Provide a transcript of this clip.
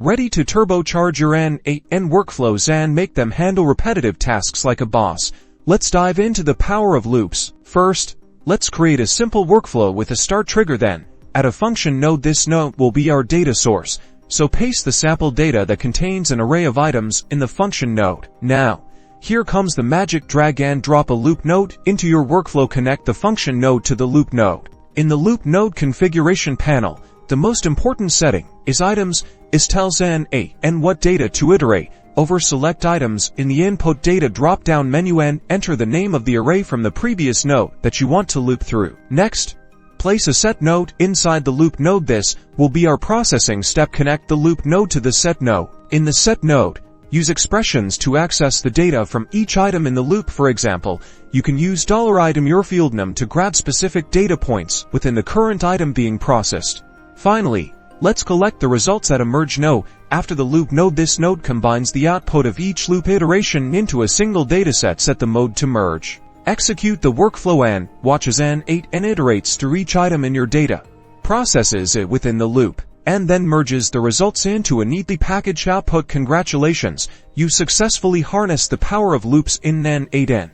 Ready to turbocharge your N8n workflows and make them handle repetitive tasks like a boss. Let's dive into the power of loops. First, let's create a simple workflow with a start trigger. Then, add a function node. This node will be our data source, so paste the sample data that contains an array of items in the function node. Now, here comes the magic. Drag and drop a loop node into your workflow. Connect the function node to the loop node. In the loop node configuration panel, the most important setting is items. Is tells N8n what data to iterate over. Select items in the input data drop-down menu and enter the name of the array from the previous node that you want to loop through. Next, place a set node inside the loop node. This will be our processing step. Connect the loop node to the set node. In the set node, use expressions to access the data from each item in the loop. For example, you can use $item your field name to grab specific data points within the current item being processed. Finally, let's collect the results at a merge node. After the loop node, this node combines the output of each loop iteration into a single dataset. Set the mode to merge. Execute the workflow and watch as N8n iterates through each item in your data, processes it within the loop, and then merges the results into a neatly packaged output. Congratulations, you successfully harnessed the power of loops in N8n.